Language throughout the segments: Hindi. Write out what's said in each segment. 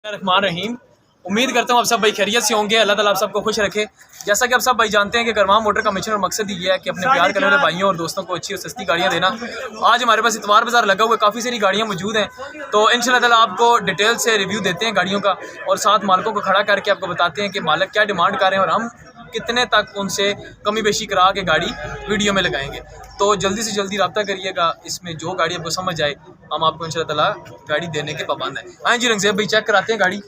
रहमान रहीम। उम्मीद करता हूँ आप सब भाई खैरियत से होंगे। अल्लाह ताला आप सबको खुश रखे। जैसा कि आप सब भाई जानते हैं कि करवाम मोटर का मिशन और मकसद ही ये है कि अपने प्यार करने वाले भाइयों और दोस्तों को अच्छी और सस्ती गाड़ियाँ देना। आज हमारे पास इतवार बाजार लगा हुआ है, काफ़ी सारी गाड़ियाँ मौजूद हैं, तो इंशाल्लाह ताला आपको डिटेल से रिव्यू देते हैं गाड़ियों का और साथ मालिकों को खड़ा करके आपको बताते हैं कि मालिक क्या डिमांड कर रहे हैं और हम कितने तक उनसे कमी बेशी करा के गाड़ी वीडियो में लगाएंगे। तो जल्दी से जल्दी रब्ता करिएगा, इसमें जो गाड़ी आपको समझ आए हम आपको इंशाल्लाह ताला गाड़ी देने के पाबंद हैं। हाँ जी रंगज़ेब भाई, चेक कराते हैं गाड़ी।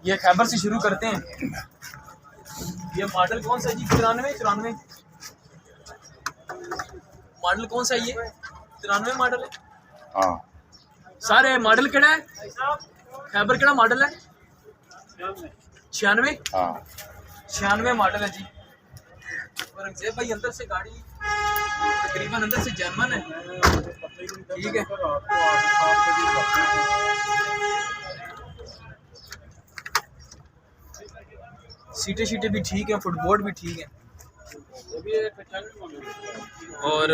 ये खैबर से शुरू करते हैं। ये मॉडल कौन सा है जी? 94 मॉडल कौन सा है? ये 93 मॉडल है। हाँ सारे मॉडल केड़ा है? खैबर केड़ा मॉडल है? 96। हाँ 96 मॉडल है जी। और रंगज़ेब भाई अंदर से गाड़ी तकरीबन अंदर से जर्मन है, ठीक है। सीटें शीटें भी ठीक है, फुटबोर्ड भी ठीक है और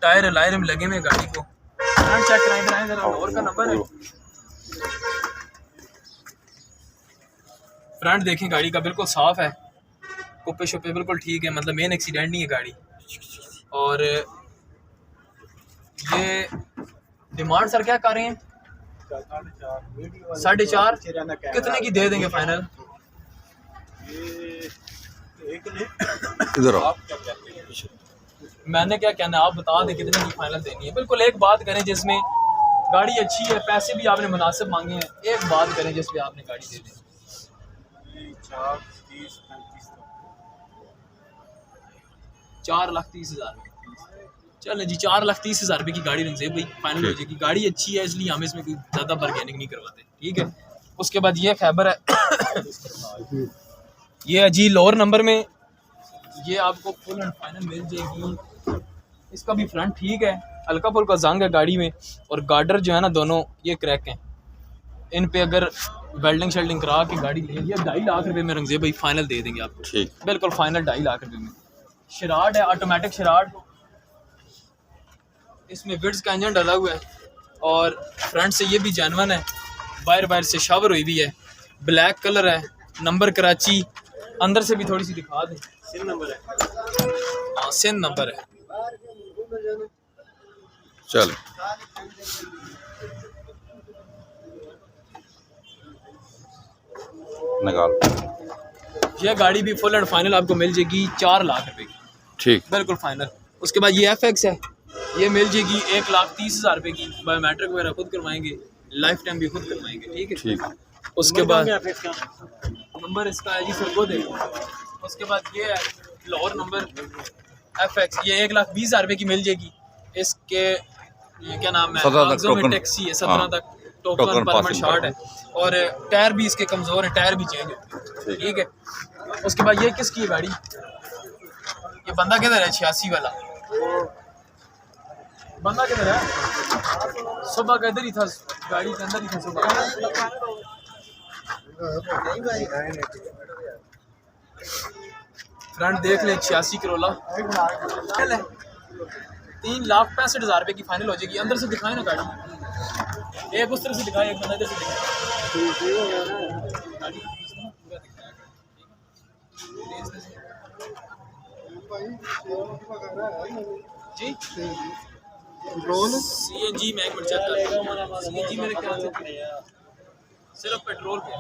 टायर लायर में लगे हुए गाड़ी को। फ्रंट चेक कराएं जरा, और का नंबर है। फ्रंट देखें गाड़ी का बिल्कुल साफ है, कुप्पे शुप्पे बिल्कुल ठीक है, मतलब मेन एक्सीडेंट नहीं है गाड़ी। और ये डिमांड सर क्या कर रहे हैं? 4.5। कितने की दे देंगे फाइनल? इधर आओ। मैंने क्या कहना है, आप बता दें कितने की फाइनल देनी है। बिल्कुल एक बात करें जिसमें गाड़ी अच्छी है, पैसे भी आपने मुनासिब मांगे हैं, एक बात करें जिसमें आपने गाड़ी दे दी। 4,30,000। चलें जी, 4,30,000 रुपये की गाड़ी रंगज़ेब भाई फाइनल हो जाएगी। गाड़ी अच्छी है इसलिए हम इसमें कोई ज़्यादा बार्गेनिंग नहीं करवाते, ठीक है। उसके बाद ये खैबर है ये है जी लोअर नंबर में, ये आपको फुल एंड फाइनल मिल जाएगी। इसका भी फ्रंट ठीक है, हल्का फुल्का जंग है गाड़ी में और गार्डर जो है ना दोनों ये क्रैक हैं। इन पे अगर वेल्डिंग शेल्डिंग करा के गाड़ी ले, ये 2.5 लाख रुपए में रंगज़ेब भाई फाइनल दे देंगे आपको, ठीक, बिल्कुल फाइनल 2.5 लाख रुपए में। शराड है, ऑटोमेटिक शराड, इसमें विड्स का इंजन डाला हुआ है और फ्रंट से ये भी जेन्युइन है, बाहर से शावर हुई भी है, ब्लैक कलर है, नंबर कराची। अंदर से भी थोड़ी सी दिखा दें, सिंध नंबर है। हाँ सिंध नंबर है। चल निकाल। ये गाड़ी भी फुल एंड फाइनल आपको मिल जाएगी 4 लाख रुपए की, ठीक, बिल्कुल फाइनल। उसके बाद ये FX है, ये मिल जाएगी 1,30,000 रुपए की। बायोमेट्रिक वगैरह खुद करवाएंगे, लाइफ टाइम भी खुद करवाएंगे, ठीक है। ठीक। उसके बाद नंबर इसका है जी सरगोद है। उसके बाद ये है लाहौर नंबर FX, ये 1,20,000 रुपए की मिल जाएगी। इसके ये क्या नाम है, 17 तक टैक्सी है, 17 तक टोकन परमिट शॉर्ट है और टायर भी इसके कमज़ोर है, टायर भी चेंज होते हैं, ठीक है। उसके बाद ये किसकी है गाड़ी? ये बंदा किधर है? 86 वाला बंदा किधर है? सुबह का इधर ही था, गाड़ी के अंदर ही था सुबह। फ्रंट देख ले, 86 करोला, 3,65,000 रुपये की फाइनल हो जाएगी। अंदर से दिखाए ना गाड़ी, एक उस तरफ से दिखाए, एक बंदा इधर से दिखाए। जी CNG में एक मिनट चेक कर, CNG मेरे ख्याल से सिर्फ पेट्रोल पे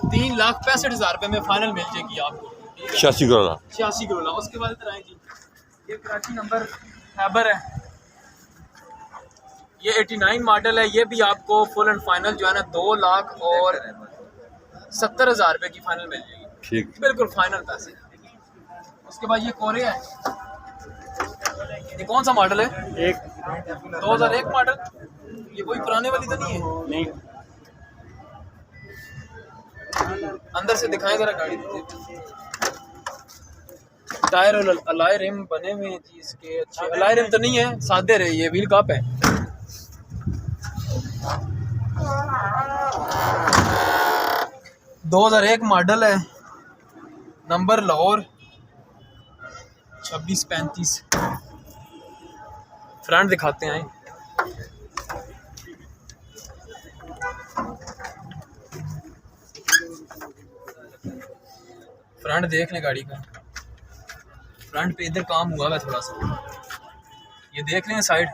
3,65,000 रुपये में फाइनल मिल जाएगी आपको, 86 करोड़। 86 करोड़। उसके बाद इधर आए जी, ये कराची नंबर खैबर है, ये 89 मॉडल है। ये भी आपको फुल एंड फाइनल जो है ना 2,70,000 रुपये की फाइनल मिल जाएगी, ठीक, बिल्कुल फाइनल पैसे। उसके बाद ये कोरिया है, ये कौन सा मॉडल है? 2001 मॉडल। ये वही पुराने वाली तो नहीं है? नहीं। अंदर से दिखाएं जरा गाड़ी। टायर और अलाय रिम बने हुए हैं जी इसके, अच्छे। अलाय रिम तो नहीं है, सादे रहे, ये व्हील कप है। दो 2001 मॉडल है, नंबर लाहौर 2635। फ्रंट दिखाते हैं, फ्रंट देख लें गाड़ी का, फ्रंट पे इधर काम हुआ है थोड़ा सा, ये देख लें साइड,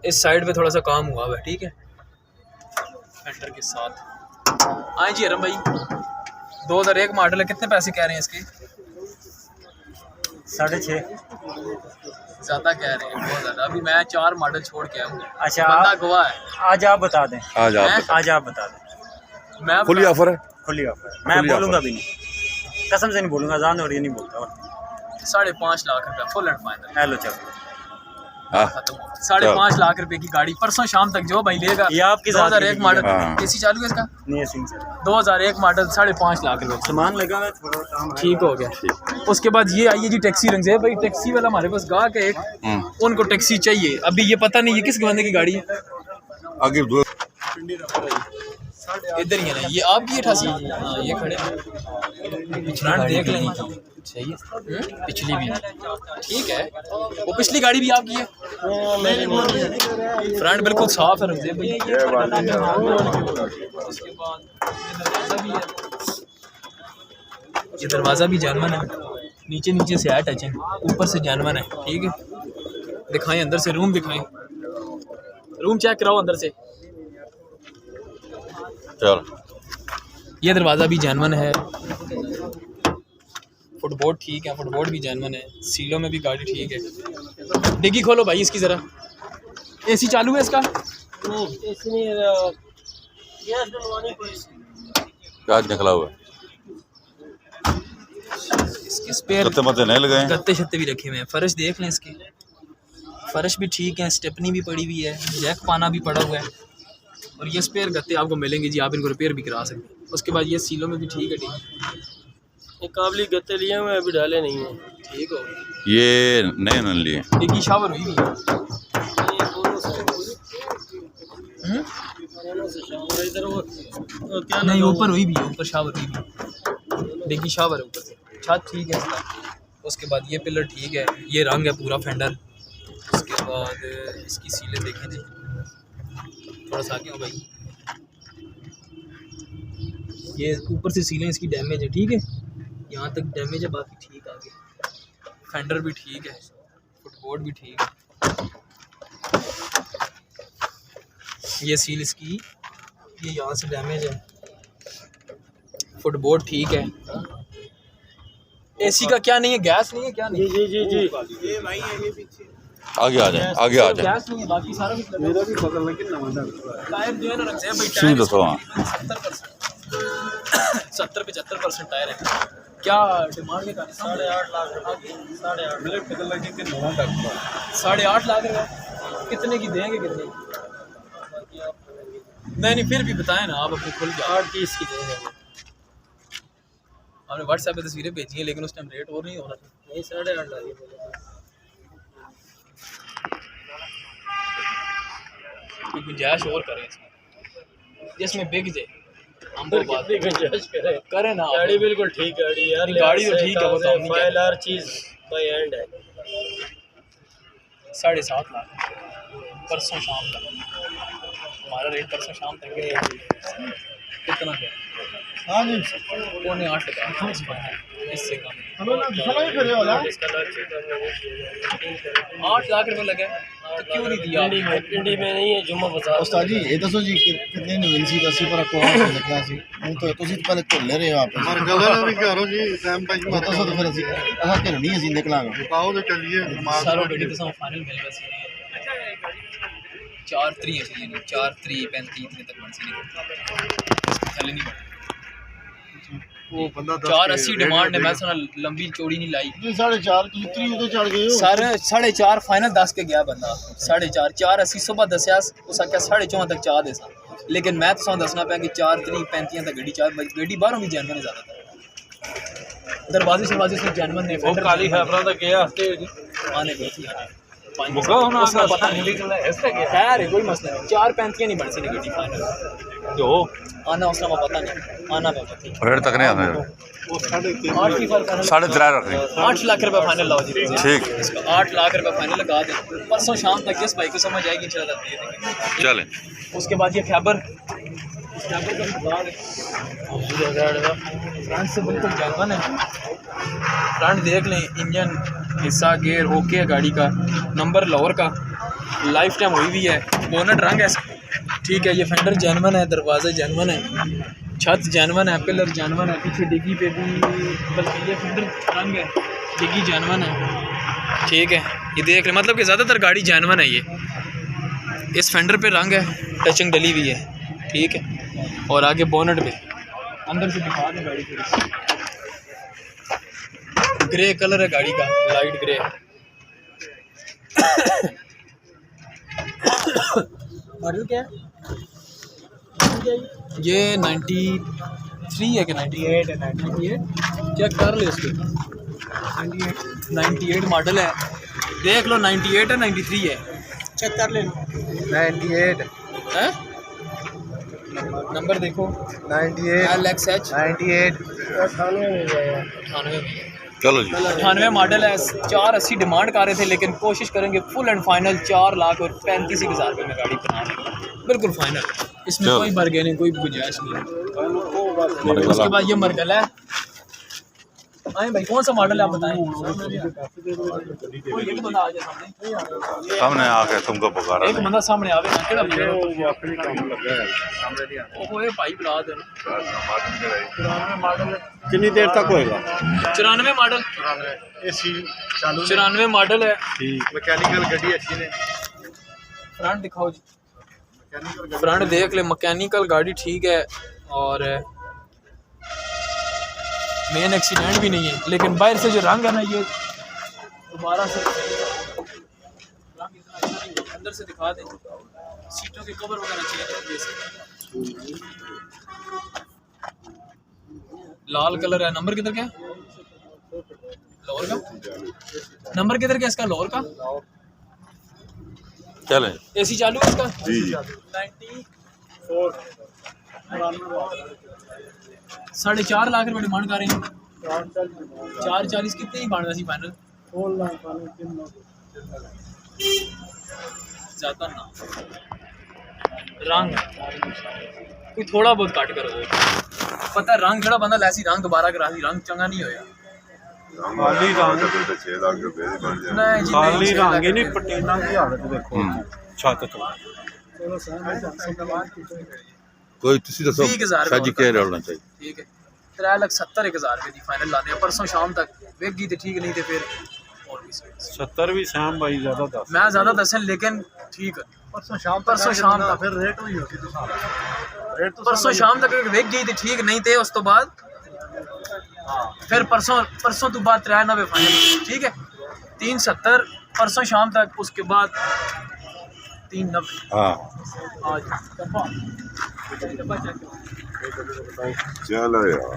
इस साइड पे थोड़ा सा काम हुआ है, ठीक है। फेंडर के साथ आए जी अरम भाई, 2001 मॉडल है, कितने पैसे कह रहे हैं इसके? 6.5 ज़्यादा कह रहे हैं, बहुत ज़्यादा। अभी मैं 4 मॉडल छोड़ के आया हूँ। अच्छा, बंदा गवाह है। आज आप बता दें, आज आप आज आप बता दें। मैं फुली ऑफर है। खुली ऑफर मैं खुली बोलूँगा ऑफर। भी नहीं, कसम से नहीं बोलूँगा, जान हो रही नहीं बोलता। 5.5 लाख रुपया फुल एंड फाइनल। हेलो चल, हाँ, खत्म। 5.5 लाख रुपए की गाड़ी परसों शाम तक जो भाई लेगा। ये आपकी 2001 मॉडल, हाँ। एसी चालू है इसका। नहीं सिंह से 2001 मॉडल 5.5 लाख रुपए। सामान लगा हुआ है, थोड़ा काम है। ठीक हो गया। उसके बाद ये आई है जी टैक्सी रंग से भाई, टैक्सी वाला हमारे पास गाहक है एक, उनको टैक्सी चाहिए। अभी ये पता नहीं ये किस बंदे की गाड़ी है, आगे दो इधर ही है ना, ये आपकी 88। हाँ ये खड़े फ्रंट देख लें, सही है। पिछली भी ठीक है, वो पिछली गाड़ी भी आपकी है। फ्रंट बिल्कुल साफ है रंग भाई। उसके बाद ये दरवाज़ा भी जानवन है, नीचे नीचे से है टचिंग, ऊपर से जानवन है, ठीक है। दिखाएं अंदर से, रूम दिखाएं, रूम चेक कराओ अंदर से। चल, ये दरवाज़ा भी जानवन है, फुटबोर्ड ठीक है, फुटबोर्ड भी जानवन है, सीलों में भी गाड़ी ठीक है। डिग्गी खोलो भाई इसकी ज़रा। एसी चालू है इसका? आज निकला हुआ है। इसके स्पेयर गत्ते मत्ते नहीं लगाए। गत्ते शत्ते भी रखे हुए हैं। फर्श देख लें इसके, फर्श भी ठीक है, स्टेपनी भी पड़ी हुई है, जैक पाना भी पड़ा हुआ है। और ये स्पेयर गत्ते आपको मिलेंगे जी, आप इनको रिपेयर भी करा सकते हैं। उसके बाद ये सीलों में भी ठीक है, ठीक है। ये काबली गत्ते लिए हुए अभी डाले नहीं है। ठीक हो, ये नए न लिए। डिग्गी शावर हुई भी है। इधर वो क्या नहीं ऊपर हुई भी है, ऊपर शावर हुई भी है, डिग्गी शावर है ऊपर से, छत ठीक है इसका। उसके बाद ये पिलर ठीक है, ये रंग है पूरा फेंडर। उसके बाद इसकी सीलें देखें जी, थोड़ा सा आगे हो भाई, ये ऊपर से सीलें इसकी डैमेज है, ठीक है, यहाँ तक डैमेज है, बाकी ठीक आगे। फेंडर भी ठीक है, फुटबोर्ड भी ठीक है। ये सील इसकी, ये यहाँ से डैमेज है, फुटबोर्ड ठीक है। एसी का क्या नहीं है, गैस नहीं है, क्या नहीं है? जी जी आगे आ जाए, आगे आ जाए। गैस नहीं है, बाकी सारा कुछ मेरा भी पकड़ लगे ना। टायर जो है ना रखते हैं भाई, सीधी दसो, हाँ। 70-75% टायर है। क्या डिमांड है? 8.5 लाख रुपए। 8.5 लाख रुपए कितने की देंगे? कितने? नहीं फिर भी बताएं ना आप अपने खुल के। 8.30 की देंगे। हमने व्हाट्सएप पे तस्वीरें भेजी हैं, लेकिन उस टाइम रेट और नहीं हो रहा था। नहीं 8.5 लाख। कोई गुंजाइश और करें इसमें, जिसमें बिक जाए। हम तो बात गुंजाइश करें ना। गाड़ी बिल्कुल ठीक गाड़ी यार, गाड़ी तो ठीक है, वो तो हम नहीं कह फाइल हर चीज़ बाय एंड है। 7.5 लाख परसों शाम तक, हमारा रेट परसों शाम तक है। कितना है? हाँ जी 8.5 लगा, इससे कम। इसका 8 लाख रुपए लगे तो क्यों नहीं दिया? पिंडी में नहीं है, जुम्मा बाजार। उस्ताद जी ये दसो जी कितने नहीं सी दसी पर कौन से लिखना सी नहीं तो ਤੁਸੀਂ ਪਹਿਲੇ ਢੋਲੇ ਰਹੇ ਹੋ ਆਪੇ ਪਰ ਕਲਰ ਵੀ ਘਰੋਂ ਜੀ ਟਾਈਮ ਪਾਈ ਉਹ ਦੱਸੋ ਤਾਂ ਫਿਰ ਅਸੀਂ ਘਰ ਨਹੀਂ ਅਸੀਂ ਨਿਕਲਾਂਗੇ ਪਾਓ ਤੇ ਚੱਲੀਏ ਮਾਰ सारों गड्डी तो फाइनल मिल बस 4-3 है चलिए, 4-3-35 इतने तक बन सी नहीं, चले नहीं बढ़। ਉਹ ਬੰਦਾ 480 डिमांड है, मैं सुना लंबी चौड़ी नहीं लाई। ਤੁਸੀਂ 4.5 ਤੁਸੀਂ 30 ਉਤੇ चढ़ गए हो सर 4.5 फाइनल 10 के गया बंदा। 4.5 480 सुबह दसिया उस आख्या 4.5 तक चाह दे सा, लेकिन मैं तो दसना पाया कि 4-3-35 तक गड्डी चाह गड्डी बाहरों भी जानवर है ज़्यादातर, दरवाजे शरवाजे से जानवर ने ਉਹ ਕਾਲੀ ਖੈਬਰਾਂ ਦਾ ਗਿਆ ਤੇ आने को थी उसका पता नहीं, खैर है कोई मसला नहीं। 4-35 नहीं बन सी गड्डी फाइनल ਜੋ आना उसका मैं पता नहीं, आना मैं पता नहीं। रेट तक नहीं आते। 8 की फर्क है, 3.5 रख रहे। 8 लाख रुपए फाइनल लाओ जी। ठीक। इसका 8 लाख रुपए फाइनल लगा दे, परसों शाम तक जिस भाई को समझ आएगी इंशाल्लाह दे देंगे। चले। उसके बाद ये खैबर फ्रंट से बिल्कुल जलवन है। फ्रंट देख लें, इंजन हिस्सा गेयर ओके है गाड़ी का, नंबर लाहौर का, लाइफ टाइम हुई हुई है, बोनट रंग है ठीक है, ये फेंडर जैनवन है, दरवाज़ा जैनवन है, छत जैनवन है, पिलर जैनवन है, पीछे डिग्गी पे भी बल्कि ये फेंडर रंग है, डिग्गी जैनवन है ठीक है। ये देख लें, मतलब कि ज़्यादातर गाड़ी जैनवन है। ये इस फेंडर पे रंग है, टचिंग डली हुई है ठीक है। और आगे बोनट पे अंदर से दिखा दें गाड़ी थोड़ी सी, ग्रे कलर है गाड़ी का, लाइट ग्रे। मॉडल क्या है ये? 93 है कि 98 है? 98 चेक कर ले उसको, 98 मॉडल है, देख लो 98 है 93 है, चेक कर ले 98 है, नंबर देखो 98 LXH 98 98 चलो जी 98 मॉडल है। 480 डिमांड कर रहे थे, लेकिन कोशिश करेंगे फुल एंड फाइनल 4,35,000 रुपये में गाड़ी बना देंगे, बिल्कुल फाइनल, इसमें चलो। कोई बर्गे नहीं, कोई गुंजाइश नहीं। मरगला। उसके बाद ये मरगला है। आए भाई, कौन सा मॉडल है आप बताएं? कोई एक बंदा आ जाए सामने, सामने आके तुमको पुकारा एक बंदा सामने आवे ना, केड़ा बंदा? ओए भाई बुला दे ना। कितनी देर तक होएगा? 94 मॉडल, एसी चालू 94 मॉडल है। मैकेनिकल गड्डी अच्छी ने फ्रंट दिखाओ जी, फ्रंट देख ले, मैकेनिकल गाड़ी ठीक है, और मेन एक्सीडेंट भी नहीं है, लेकिन बाहर से जो रंग है ना, ये दोबारा से रंग इतना अच्छा नहीं है। अंदर से दिखा दें, सीटों के कवर वगैरह चेंज है जैसे, लाल कलर है। नंबर किधर क्या है? लाहौर का नंबर किधर क्या है इसका? लाहौर का। चलें एसी चालू है इसका? जी जी 4.5 लाख रुपये डिमांड कर रहे हैं। 440 कितने ही बांधना सी फाइनल? ज़्यादा ना, रंग कोई थोड़ा बहुत काट करो, पता है रंग जड़ा बंदा लैसी रंग दोबारा करा सी, रंग चंगा नहीं होया। खाली रंग नहीं जी, खाली नहीं, रंग ही नहीं, पटीना की हालत देखो छत तो कोई तुसी दसो 20,000 शाजी क्या रहना चाहिए? ठीक है, 3,70,000 रुपये की फाइनल लाने हैं। परसों शाम तक वेगी तो ठीक, नहीं तो फिर और भी सही। 70 भी शाम भाई ज्यादा दस मैं ज़्यादा दसन, लेकिन ठीक है, परसों शाम तक फिर रेट हुई होती तो रेट तो परसों शाम तक वेग गई तो ठीक, नहीं थे उस तो बाद फिर परसों तो बाद 93 फाइनल ठीक है, 370 परसों शाम तक, उसके बाद 390। हाँ आज चलो यार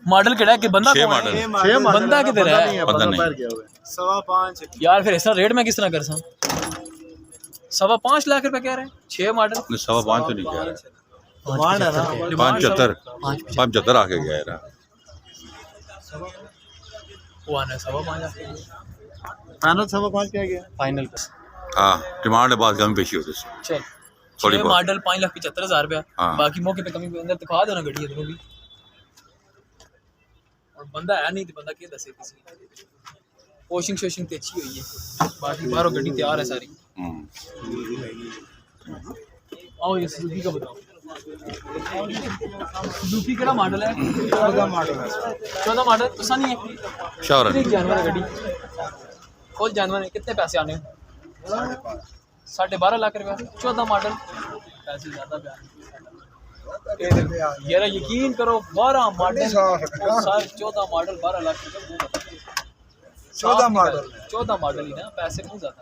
मॉडल केड़ा कि बंदा 6 कौन है? मॉडल बंदा किधर है पता नहीं 5.25 यार? फिर ऐसा रेट में किस तरह कर सा? 5.25 लाख रुपए कह रहे हैं, 6 मॉडल। 5.25 तो नहीं कह रहा, डिमांड है ना 75 आके गया यार। वो आना 5.25 लाख फाइनल 5.25 क्या गया फाइनल। हाँ डिमांड है, बाद कमी पेशी होती है चल थोड़ी 6 बहुत। मॉडल 5,75,000 रुपया, हाँ। बाकी मौके पे कमी अंदर दिखा देना गड्डी इधरों भी, और बंदा है नहीं तो बंदा क्या दसे किसी। वॉशिंग शोशिंग तो अच्छी हुई है, बाकी बाहरों गड्डी तैयार है सारी। आओ ये सुजुकी का बताओ, सुजुकी केड़ा मॉडल है? 14 मॉडल तो सा नहीं है, शाहर कितनी जानवर है गड्डी? फुल जानवर है। कितने पैसे आने हैं? 12.5 लाख रुपया, 14 मॉडल, पैसे ज़्यादा प्यार। यार यकीन करो 12 मॉडल, 14 मॉडल 12 लाख रुपये, 14 मॉडल ही ना, पैसे नहीं ज़्यादा।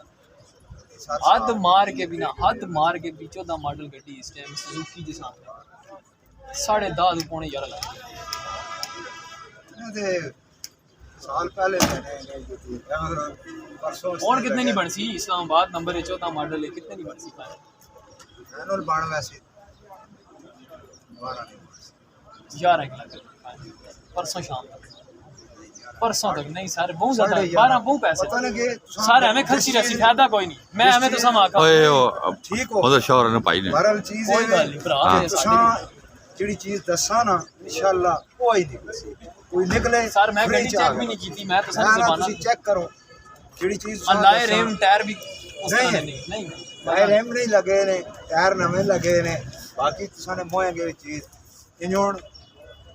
हद मार के भी 14 मॉडल गड्डी इस टाइम सुजुकी के सामने 10.5 पौने 11 लाख साल पहले और कितने नहीं बन सी? इस्लामाबाद नंबर है, 14 मॉडल है, कितने नहीं बन सी? मैनुअल 92 11 लाख परसों शाम तक परसों तक नहीं सर बहुत ज्यादा 12 बहुत पैसे सर हमें खर्ची रसी फायदा कोई नहीं मैं हमें तो समा आका ओए ओ ठीक हो ਉਹਦਾ ਸ਼ੌਹਰ ਨੇ ਭਾਈ ਨੇ बहरहाल चीज कोई गल नहीं भरा ਜਿਹੜੀ ਚੀਜ਼ ਦੱਸਾਂ ਨਾ ਇਨਸ਼ਾਅੱਲਾ ਉਹ ਹੀ ਨਿਕਲੇ ਕੋਈ ਨਿਕਲੇ सर मैं free कभी ਚ चेक ਆ भी ਗਏ। नहीं की मैं तो सर ਨਾ ਨਾ जुबाना ਤੁਸੀਂ ਚੈੱਕ ਕਰੋ ਜਿਹੜੀ ਚੀਜ਼ अल्लाह रेम टायर भी उस नहीं तरह है। नहीं नहीं ਟਾਇਰ ਐਮ ਨਹੀਂ ਲੱਗੇ ਨੇ ਟਾਇਰ ਨਵੇਂ ਲੱਗੇ ਨੇ ਬਾਕੀ ਤੁਸੀਂ ਨੇ ਮੋਏ ਗਏ ਚੀਜ਼ ਇੰਜਣ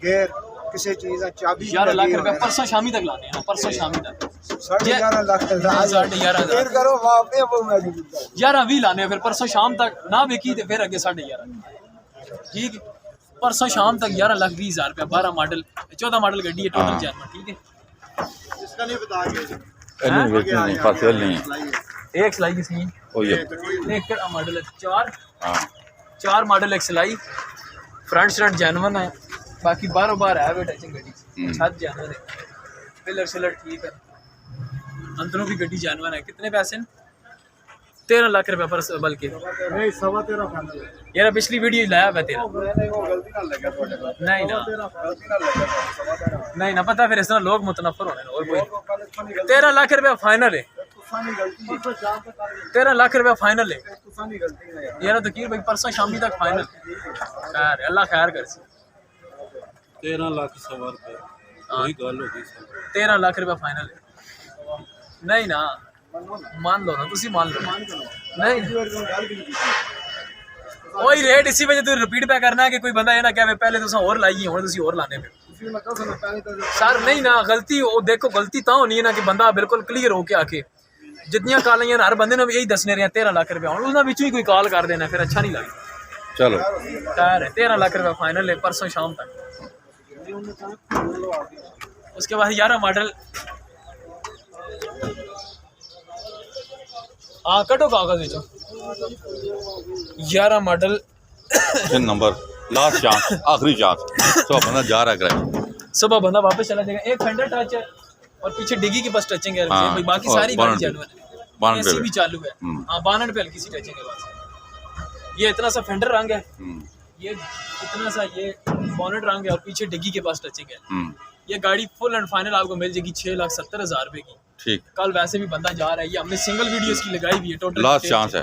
ਗੇਅਰ ਕਿਸੇ ਚੀਜ਼ ਦਾ ਚਾਬੀ 11 लाख रुपए परसों शामी तक लाने हैं परसों शामी तक 11.5 ਲੱਖ ਦਾ 11.5 ਫਿਰ ਕਰੋ ਵਾਪੇ ਉਹ ਮੈਂ 11 20 लाने हैं फिर परसों शाम तक ना बिकी तो फिर अगे 11.5 ठीक है परसों शाम तक 11,20,000 रुपया 12 मॉडल 14 मॉडल गड्डी है टोटल हाँ। जर्मन ठीक है इसका नहीं बता के ਇਹਨੂੰ ਵੇਖਣਾ ਨਹੀਂ ਫਸਲ ਨਹੀਂ एक सिलाई किसी है ਉਹ ये एक मॉडल है चार हाँ मॉडल एक सिलाई फ्रंट शर्ट जैनवन है बाकी बारों बार है वे टचिंग गड्डी छत जैनवन है पिलर शिलर ठीक है अंदरों भी गड्डी जैनवन है कितने पैसे 13 लाख रुपए पर बल्कि नहीं 13.5 फाइनल यार पिछली वीडियो लाया हुआ तेरा मैंने वो गलती ना लगा ਤੁਹਾਡੇ ਨਾਲ नहीं ना गलती ना लगा 13.5 नहीं ना पता फिर इस तरह लोग मुतनफर होने और कोई 13 लाख रुपया फाइनल है तुसानी गलती है 13 लाख रुपया फाइनल है तुसानी गलती है यार तकीर भाई परसों शामी तक फाइनल खैर अल्लाह खैर कर 13 लाख सवा रुपये वही गल हो गई सर 13 लाख रुपया फाइनल है नहीं ना मान लो ना तुसी मान लो नहीं वही रेट इसी वजह तू रिपीट पे करना है कि कोई बंदा ये ना क्या पहले तुसा और लाई हुन तुसी और लाने पे सर नहीं ना गलती वो देखो गलती ता होनी है ना कि बंदा बिल्कुल क्लियर होके आके जितनियां कालियां हर बंदे ने यही दसने रहे 13 लाख रुपया हुन उन्हां विचों ही कोई कॉल कर देना फिर अच्छा नहीं लगता चलो खैर 13 लाख रुपया फाइनल है परसों शाम तक उसके बाद 11 मॉडल हाँ कटो कागज विचों 11 मॉडल तीन नंबर लास्ट चांस आखिरी चांस तो बंदा जा रहा है कराए सुबह बंदा वापस चला जाएगा एक फेंडर टच है और पीछे डिग्गी की बस टचिंग है हाँ, भाई बाकी और सारी गाड़ी चालू है बानट एसी पे भी चालू है हाँ बानट पे हल्की सी टचिंग है बस ये इतना सा फेंडर रंग है ये इतना सा ये बॉनेट रंग है और पीछे डिग्गी के पास टचिंग है ये गाड़ी फुल एंड फाइनल आपको मिल जाएगी 6,70,000 रुपए की ठीक कल वैसे भी बंदा जा रहा है ये हमने सिंगल वीडियो इसकी लगाई हुई है टोटल लास्ट चांस है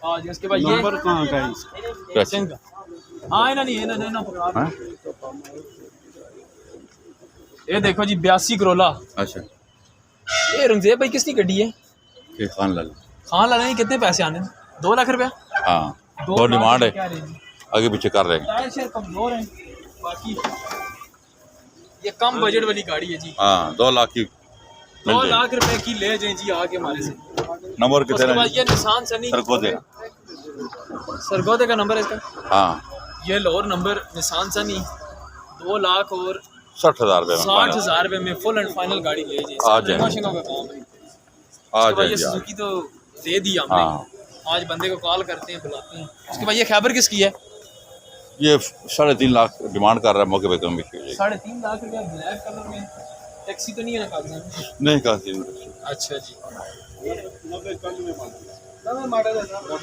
हाँ जी उसके बाद ये नंबर कहाँ का है इसका टचिंग का हाँ इन्हें नहीं इन्हें ना पकड़ा हाँ? ये देखो जी 82 करोला अच्छा ये रंगजेब भाई किसकी गड्डी है ये खान लाल खान लाने के कितने पैसे आने 2 लाख रुपया हाँ दो डिमांड है क्या रेंज आगे पीछे कर रहे हैं टायर शेयर कमजोर है बाकी ये कम बजट वाली गाड़ी है जी हाँ 2 लाख की 2 लाख रुपए की ले जाए जी आगे हमारे से नंबर उसके कितने बाद ये निशान सनी सरकोदे सरगोदे का नंबर है इसका हाँ ये लोअर नंबर निशान सनी 2 लाख और 60,000 रुपये में 60,000 रुपए में फुल एंड फाइनल गाड़ी ले जाए आ जाए। मशीनों का काम है आ उसके बाद ये जाएगी यार सुजुकी तो दे दी हमने हाँ आज बंदे को कॉल करते हैं बुलाते हैं उसके बाद ये खैबर किसकी है ये 3.5 लाख डिमांड कर रहा है मौके पे कम भी की हो जाएगी 3.5 लाख रुपया ब्लैक कलर में टैक्सी तो नहीं है ना कागजात में? नहीं कहा अच्छा जी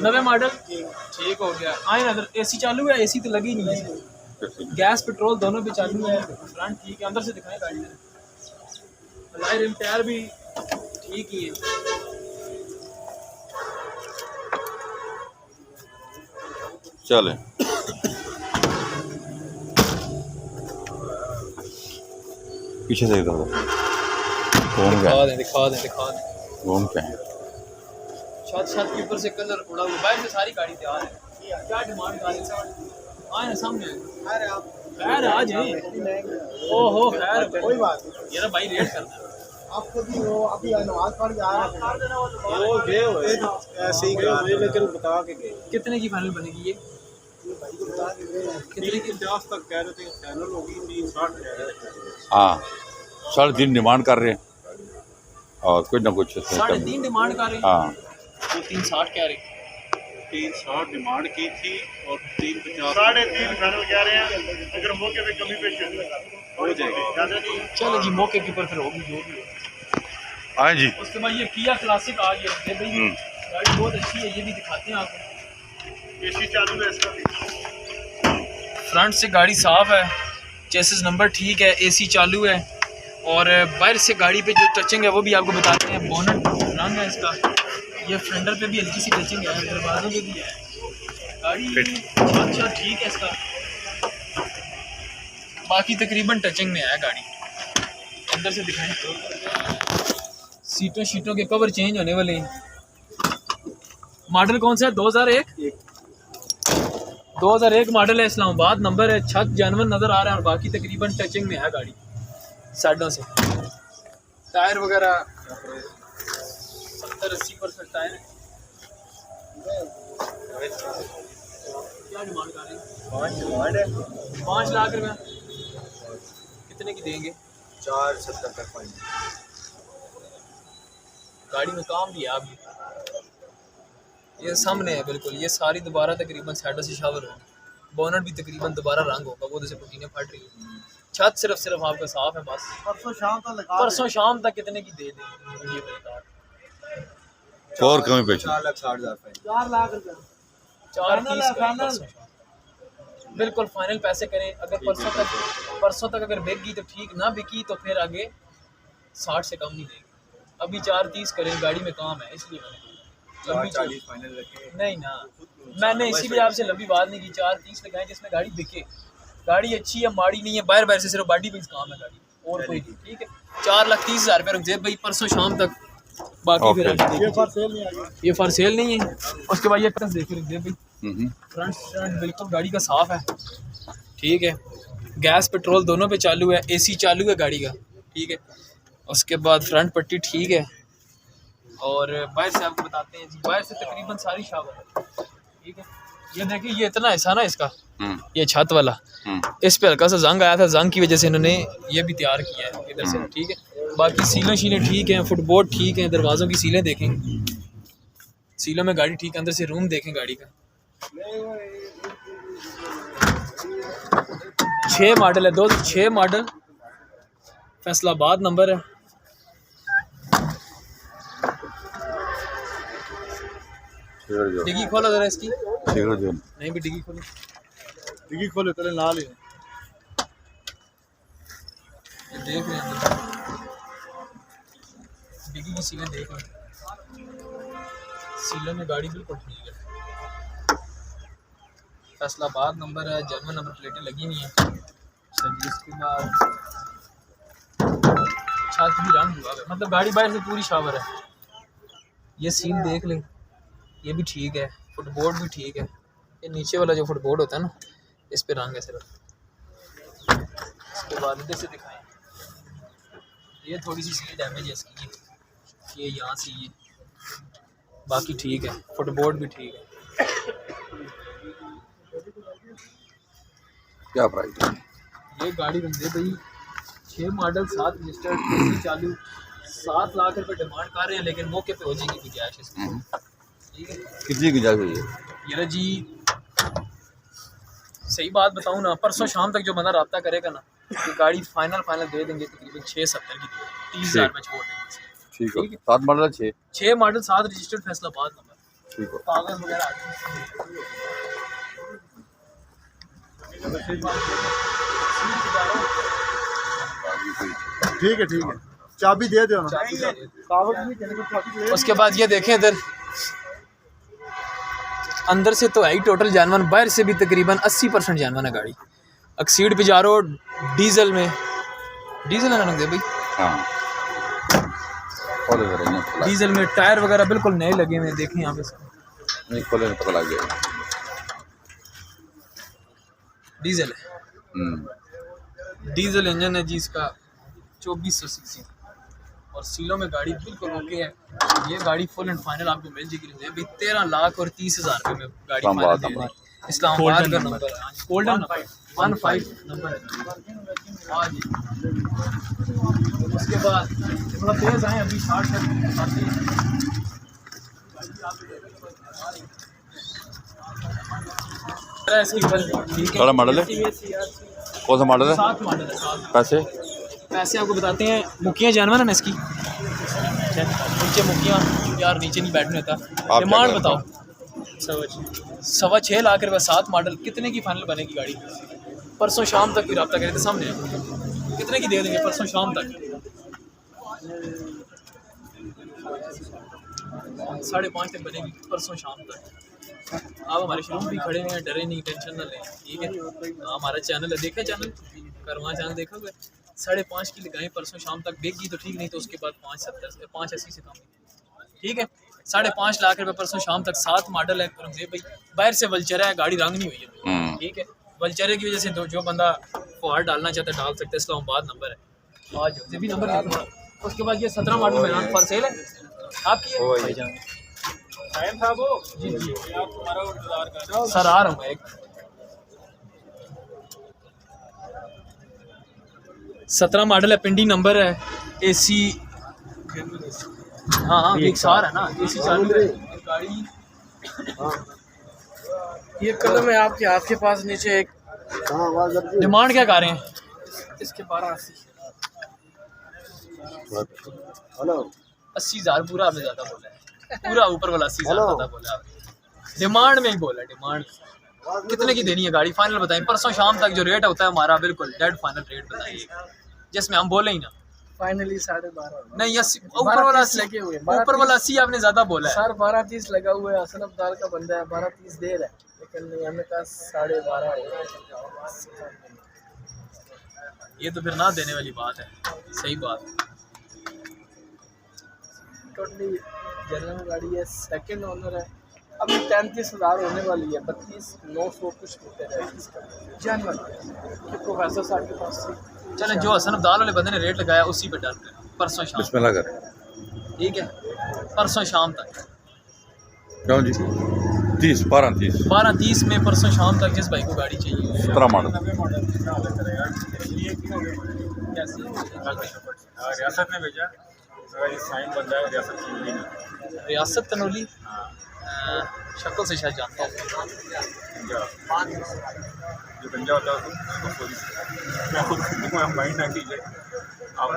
90 मॉडल ठीक हो गया आए ना एसी चालू है एसी तो लगी नहीं है गैस पेट्रोल दोनों पे चालू है फ्रंट ठीक है अंदर से दिखाएं गाड़ी में लाइट रिम टायर भी ठीक ही है चले पीछे से इधर घूम दिखा गया दें दिखा दें घूम के हैं छत के ऊपर से कलर उड़ा हुआ बाहर से सारी गाड़ी तैयार है क्या डिमांड गाड़ी से आए ना सामने खैर आ जाए ओहो खैर कोई बात नहीं ये ना भाई रेट करना है आपको भी वो अभी नमाज पढ़ के आ रहा है वो गए हुए ऐसे ही गए लेकिन बता के गए कितने की फाइनल बनेगी ये कितने की 50 तक कह रहे थे फाइनल होगी 360 कह रहे थे हाँ 3.5 डिमांड कर रहे हैं और कुछ ना कुछ इसमें कमी। 3.5 डिमांड कर रहे हैं हाँ तो 360 कह रहे 360 डिमांड की थी और 350 3.5 फाइनल कह रहे हैं अगर मौके पे कमी पेश हो जाएगी ज्यादा नहीं चलो जी मौके के ऊपर फिर होगी जो भी हो। आए जी उसके बाद ये किया क्लासिक आ गया है भाई गाड़ी बहुत अच्छी है ये भी दिखाते हैं आपको एसी चालू है इसका भी फ्रंट से गाड़ी साफ है चेसिस नंबर ठीक है एसी चालू है और बाहर से गाड़ी पे जो टचिंग है वो भी आपको बताते हैं। बोनट रंग है इसका, ये फेंडर पे भी हल्की सी टचिंग है, दरवाज़ों पे भी है। गाड़ी अच्छा ठीक है इसका, बाकी तकरीबन टचिंग में है गाड़ी। अंदर से दिखाएं, सीटों शीटों के कवर चेंज होने वाले हैं। मॉडल कौन सा है? 2001 मॉडल है, इस्लामाबाद नंबर है। छत जानवर नज़र आ रहा है और बाकी तकरीबन टचिंग में है गाड़ी साइडों से। टायर वगैरह 70-80% टायर है। क्या डिमांड कर रहे हैं? 5 लाख रुपया। कितने की देंगे? 470 तक फाइनल। गाड़ी में काम भी है आप, ये सामने है बिल्कुल। ये सारी दोबारा तकरीबन साइडों से शावर होगी। बोनट भी तकरीबन दोबारा रंग होगा, वो जैसे पटीने फट रही है। छत सिर्फ आपका साफ है बस। परसों शाम तक कितने की दे देंगे? और कमी पेश 4,60,000 फाइनल। 4 बिल्कुल फाइनल पैसे करें। अगर परसों तक अगर बिक गई तो ठीक, ना बिकी तो फिर आगे 60 से कम नहीं देंगे। अभी 4:30 करें, गाड़ी में काम है इसलिए मैंने 4,40 फाइनल रखे। नहीं ना, मैंने इसीलिए आपसे लंबी बात नहीं की। 4:30 लगाएं जिसमें गाड़ी बिके। गाड़ी अच्छी है, माड़ी नहीं है, बाहर से सिर्फ बॉडी पे काम है गाड़ी और कोई नहीं। ठीक है, 4,30,000 रुपये रख भाई परसों शाम तक। बाकी फिर ये फॉर सेल नहीं है। उसके बाद ये टच देख रख दे भाई, फ्रंट बिल्कुल गाड़ी का साफ है। ठीक है, गैस पेट्रोल दोनों पे चालू है, AC चालू है गाड़ी का। ठीक है, उसके बाद फ्रंट पट्टी ठीक है। और बाहर से आपको बताते हैं जी, बाहर से तकरीबन सारी शावर है। ठीक है, ये देखिए, ये इतना ऐसा ना इसका, ये छत वाला, इस पे हल्का सा जंग आया था। जंग की वजह से इन्होंने ये भी तैयार किया है इधर से। ठीक है, बाकी सीलें ठीक हैं, फुटबोर्ड ठीक है, दरवाज़ों की सीलें देखें, सीलों में गाड़ी ठीक है। अंदर से रूम देखें गाड़ी का। 6 मॉडल है, 2006 मॉडल, फैसलाबाद नंबर है। डिग्गी खोलो जरा इसकी। नहीं भी डिग्गी खोलो, डिग्गी खोले पहले ला ले। देख रहे हैं डिग्गी की सीलें देख रहे हैं। सीलों में गाड़ी बिल्कुल ठीक है। फैसलाबाद नंबर है, जर्मन नंबर प्लेटें लगी हुई हैं। इसके बाद छत भी रंग हुआ है, मतलब गाड़ी बाहर से पूरी शावर है। ये सील देख लें, ये भी ठीक है, फुटबोर्ड भी ठीक है। ये नीचे वाला जो फुटबोर्ड होता है ना, इस पे रंग है सिर्फ। इसके बाद इधर से दिखाएं, ये थोड़ी सी सील डैमेज है इसकी, ये यहाँ से ये, बाकी ठीक है, फुटबोर्ड भी ठीक है। क्या प्राइस है? ये गाड़ी रख दे भाई, 6 मॉडल 7 रजिस्टर्ड, AC चालू, 7 लाख रुपए डिमांड कर रहे हैं, लेकिन मौके पे हो जाएगी गुंजाइश इसकी। ठीक है, कितनी गुंजाइश हुई है? ये जी सही बात बताऊँ ना, परसों शाम तक जो बंदा रब्ता करेगा ना, ये गाड़ी फाइनल दे देंगे तकरीबन 670 की, 30,000 में छोड़ देंगे। ठीक है, 7 model 6 model 7 registered, Faisalabad number. ठीक है, कागज वगैरह ठीक है, चाबी दे दो ना। उसके बाद ये देखें इधर, अंदर से तो है ही टोटल जानवर, बाहर से भी तकरीबन 80% जानवर है गाड़ी। एक्सीड पिजारो डीजल में, डीजल है ना भाई, हाँ डीजल में टायर वगैरह बिल्कुल नए लगे हुए हैं। देखें यहाँ पे नहीं खोले पता लग गया, डीजल है, डीजल इंजन है जी इसका, 2400 सीसी, और सीलों में गाड़ी बिल्कुल ओके है। ये गाड़ी फुल एंड फाइनल आपको मिल जाएगी 13,30,000 रुपये में गाड़ी फाइनल दे देंगे। इस्लामाबाद का नंबर है, गोल्डन 15 नंबर है। हाँ जी, उसके बाद थोड़ा तेज आए, अभी 60 तक आते हैं। ठीक है, बड़ा मॉडल है, कौन सा मॉडल है? 7 मॉडल है। पैसे आपको बताते हैं, मुखियाँ जानवर है ना इसकी, नीचे मुखियाँ यार नीचे नहीं बैठने होता। डिमांड बताओ। 6.25 लाख रुपये, 7 मॉडल, कितने की फाइनल बनेगी गाड़ी? परसों शाम तक भी रब्ता करें तो सामने कितने की दे देंगे परसों शाम तक? 5:30 तक बनेगी, परसों शाम तक। आप हमारे शोरूम भी खड़े हैं, डरे नहीं, टेंशन ना लें, ठीक है। हमारा चैनल है, देखा चैनल करवा चैनल देखा हुआ, 5:30 की लगाएं, परसों शाम तक बिकेगी तो ठीक, नहीं तो उसके बाद 580 से कम, ठीक है। 5.5 लाख रुपए परसों शाम तक। 7 मॉडल है औरंगजेब भाई, बाहर से वल्चरा है, गाड़ी रंग नहीं हुई है, ठीक है। वल्चरे की वजह से जो बंदा फुहार डालना चाहता है डाल सकते हैं। इस्लामाबाद नंबर है, आज भी नंबर लिख लो। उसके बाद ये 17 मॉडल मैदान फॉर सेल है आपकी है जी जी सर, आ रहा हूँ मैं। 17 मॉडल है, पिंडी नंबर है, AC हाँ एक सार है ना, AC चालू है गाड़ी। ये कलम है आपके हाथ के पास नीचे एक। डिमांड क्या कर रहे हैं इसके 1280। 80,000 पूरा आपने ज़्यादा बोला है, पूरा ऊपर वाला 80,000 ज़्यादा बोला आपने, डिमांड में ही बोला। डिमांड कितने की देनी है गाड़ी, फाइनल बताएं। परसों शाम तक जो रेट होता है हमारा बिल्कुल डेड फाइनल रेट बताइए, जिसमें हम बोले ही ना फाइनली 12.5 नहीं। 80 ऊपर वाला 80 लगे हुए, ऊपर वाला 80 आपने ज़्यादा बोला है सर। 12.30 लगा हुआ है, हसन अब्दाल का बंदा है, 12.30 दे रहा है, लेकिन नहीं, हमें कहा 12.5 है। ये तो फिर ना देने वाली बात है, सही बात। टोटली जनरल गाड़ी है, सेकंड ओनर है, अभी 33,000 होने वाली है, 32,900 कुछ मीटर है इसका जानवर। प्रोफेसर साहब के पास से चलें, जो हसन अब्दाल वाले बंदे ने रेट लगाया उसी पे डन करें, परसों शाम, बिस्मिल्लाह कर। ठीक है। परसों शाम तक क्यों जी? 30 12:30 में परसों शाम तक जिस भाई को गाड़ी चाहिए। 17 मॉडल। रियासत ने भेजा, साइन बंदा है रियासत तनोली, शक्ल से शायद जानता हूँ। जो गंजा होता है उसको पुलिस मैं खुद माइंड ना कीजिए आप।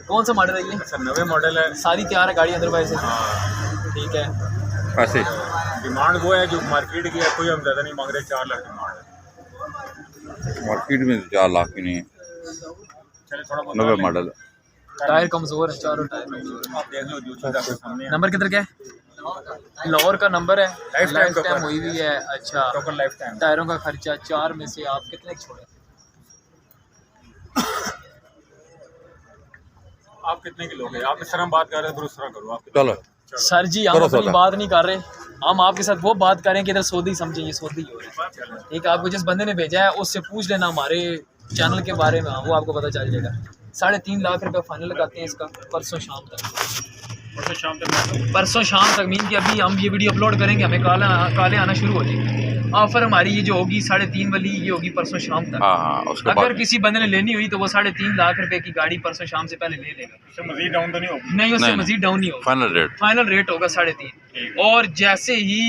कौन सा मॉडल है ये? सर 9 मॉडल है, सारी तैयार है गाड़ी अदरवाइज से, हाँ। ठीक है। ऐसे डिमांड वो है जो मार्केट की है, कोई हम ज़्यादा नहीं मांग रहे, 4 लाख डिमांड है। मार्केट में 4 लाख की नहीं है, चले थोड़ा बहुत 90 मॉडल। टायर कमज़ोर है, चारों टायर कमज़ोर है। आप देख लो जो चीज़ आपके सामने है। नंबर किधर क्या है? लाहौर का नंबर है, लाइफ लाइफ टाइम टाइम हुई हुई है। अच्छा, टोकन लाइफ टाइम। टायरों का खर्चा 4 में से आप कितने छोड़े? आप कितने की लोगे? आप इस तरह बात कर रहे हैं, उस तरह करो आप। चलो सर जी, हम करो अपनी सौदा। बात नहीं कर रहे, हम आपके साथ वो बात करें कि इधर सौदी समझे, ये सौदी हो रहा है। एक आपको जिस बंदे ने भेजा है उससे पूछ लेना हमारे चैनल के बारे में, वो आपको पता चल जाएगा। 3.5 लाख रुपए फाइनल लगाते हैं इसका परसों शाम तक। परसों शाम तक मीन कि अभी हम ये वीडियो अपलोड करेंगे, हमें काले आना शुरू हो जाएंगे। ऑफर हमारी ये जो होगी 3.5 वाली, ये होगी परसों शाम तक। हाँ, उसके अगर बाद किसी बंदे ने लेनी हुई तो वो 3.5 लाख रुपए की गाड़ी परसों शाम से पहले ले लेगा। उससे मजीद डाउन तो नहीं होगी? नहीं, उससे नहीं, मजीद डाउन नहीं होगा, फाइनल रेट। फाइनल रेट होगा 3.5। और जैसे ही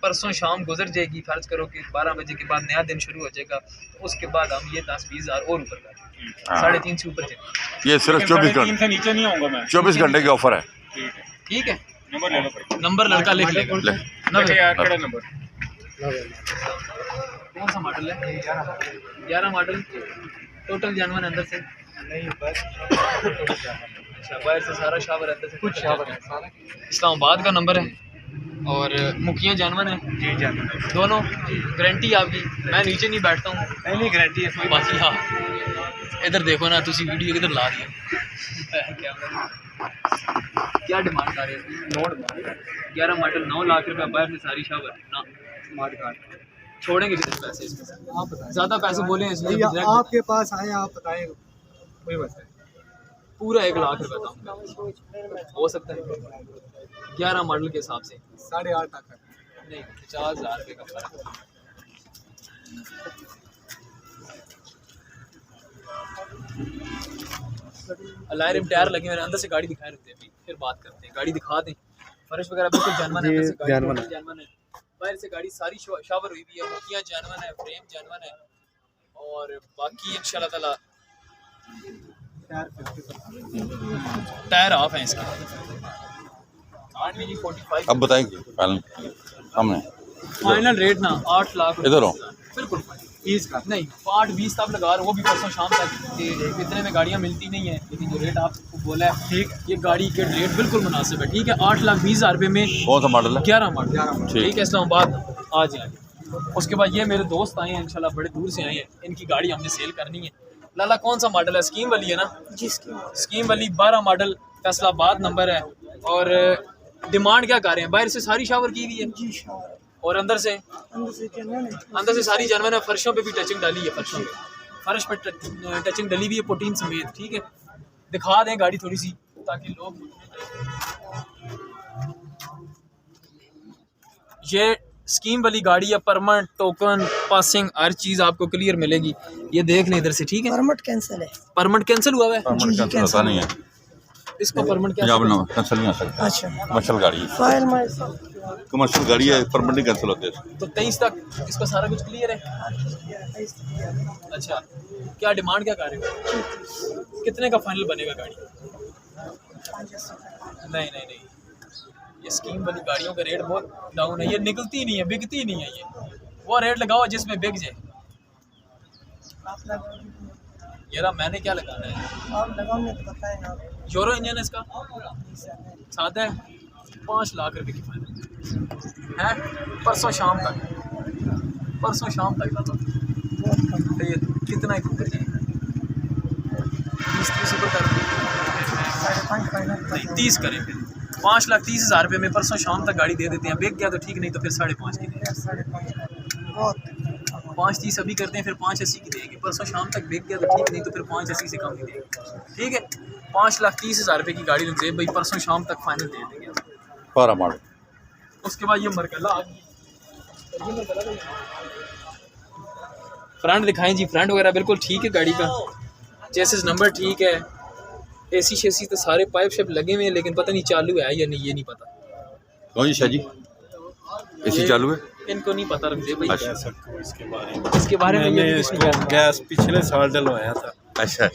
परसों शाम गुजर जाएगी, फर्ज करो कि 12 बजे के बाद नया दिन शुरू हो जाएगा, तो उसके बाद हम ये 10-20 हज़ार और ऊपर कर 3.5 से ऊपर जाएगा। ये सिर्फ 24 3 घंटे, से नीचे नहीं होऊंगा मैं। 24 घंटे की ऑफर है। ठीक है, नंबर ले लो भाई। नंबर लड़का लिख लेगा। ले। देखिए यार केड़ा नंबर? कौन सा मॉडल है? 11 मॉडल। टोटल जानवर अंदर से नहीं बस अच्छा, बाहर से सारा शावर, अंदर से कुछ शावर है। इस्लामाबाद का नंबर है और मुखिया जानवर है जी जानवर दोनों। गारंटी आपकी, मैं नीचे नहीं बैठता हूँ। नहीं गारंटी है कोई बाकी हाँ, इधर देखो ना, तुसी वीडियो किधर ला रही है। क्या डिमांड कर रहे हैं? 11 मॉडल 9 लाख रुपए, बाहर से सारी शावर ना, स्मार्ट कार्ड। छोड़ेंगे कितने पैसे इसमें? आप बताएं। ज़्यादा पैसे बोले हैं इसमें, भैया आपके पास आए, आप बताएं, कोई मसला नहीं। पूरा 1 लाख रुपए था हो सकता है 11 मॉडल के हिसाब से। 8.5 लाख नहीं, 50,000 रुपये का फर्क। अलायरम टायर लगे हुए, अंदर से गाड़ी दिखाए रखते हैं, फिर बात करते हैं। गाड़ी दिखा दें, फर्श वगैरह बिल्कुल जानवर है, अंदर से गाड़ी जानवर है। जानवर है। बाहर से गाड़ी सारी शावर हुई हुई है, मुखिया जानवर है, फ्रेम जानवर है, और बाकी इंशाल्लाह ताला टायर ऑफ है इसका। 45 अब बताएंगे सामने फाइनल रेट ना 8 लाख इधर हो। बिल्कुल 30 का नहीं, 8-20 आप लगा रहे हो, वो भी परसों शाम तक कि इतने में गाड़ियाँ मिलती नहीं है, लेकिन जो रेट आपको बोला है, ठीक। ये गाड़ी के रेट बिल्कुल मुनासिब है, ठीक है। 8,20,000 रुपये में कौन सा मॉडल है? 11 मॉडल, ठीक। ठीक है। इस्लामाबाद आ जाएंगे। उसके बाद ये मेरे दोस्त आए हैं इंशाल्लाह, बड़े दूर से आए हैं, इनकी गाड़ी हमने सेल करनी है। लाला कौन सा मॉडल है? स्कीम वाली है ना जी, स्कीम वाली 12 मॉडल, फैसलाबाद नंबर है। और डिमांड क्या कर रहे हैं? बाहर से सारी शावर की हुई है और अंदर से सारी जानवर है। फर्शों पे भी टचिंग डाली है, फर्शों पे, फर्श पे टचिंग डली हुई है पोटीन समेत, ठीक है। दिखा दें गाड़ी थोड़ी सी ताकि लोग, ये स्कीम वाली गाड़ी है। परमिट, टोकन, पासिंग, हर चीज़ आपको क्लियर मिलेगी। ये देख लें इधर से, ठीक है। परमिट कैंसिल है, परमिट कैंसिल हुआ है, परमिट कैंसिल नहीं है, इसका परमिट पंजाब कैंसिल। में कैंसिल नहीं हो सकता। अच्छा कमर्शियल गाड़ी है, फाइल माय कमर्शियल गाड़ी है, परमिट नहीं कैंसिल होते इसके। तो 23 तक इसका सारा कुछ क्लियर है। अच्छा, क्या डिमांड क्या कर रहे हो? कितने का फाइनल बनेगा गाड़ी? नहीं, ये स्कीम वाली गाड़ियों का रेट बहुत डाउन है, ये निकलती नहीं है, बिकती नहीं है। ये वो रेट लगाओ जिसमें बिक जाए। यार मैंने क्या लगाना है? आप लगाओ, मैं तो बताएं ना। यूरो इंजन है इसका, सादा है। 5 लाख रुपए की फाइनल है। परसों शाम तक तो ये कितना ही ऊपर जाए? 20-30 ऊपर कर, 30 करें फिर। 5,30,000 रुपये में परसों शाम तक गाड़ी दे देते हैं। बिक गया तो ठीक, नहीं तो फिर 5.5 की देंगे। 5.30 अभी करते हैं, फिर 5.80 की देंगे। परसों शाम तक बिक गया तो ठीक, नहीं तो फिर 5.80 से कम नहीं देंगे, ठीक है। 5,30,000 रुपये की गाड़ी रुक भाई, परसों शाम तक फाइनल दे देंगे। 12 मॉडल। उसके बाद ये मरकला आ गई। फ्रंट दिखाएं जी, फ्रंट वगैरह बिल्कुल ठीक है गाड़ी का, चेसिस नंबर ठीक है। एसी शेसी तो सारे पाइप शेप लगे हुए हैं, लेकिन पता नहीं चालू है या नहीं, ये नहीं पता। कौन जी शाह जी, एसी चालू है? इनको नहीं पता, रख दे भाई अच्छा, इसके बारे में। मैंने इसको गैस पिछले साल डलवाया था। अच्छा।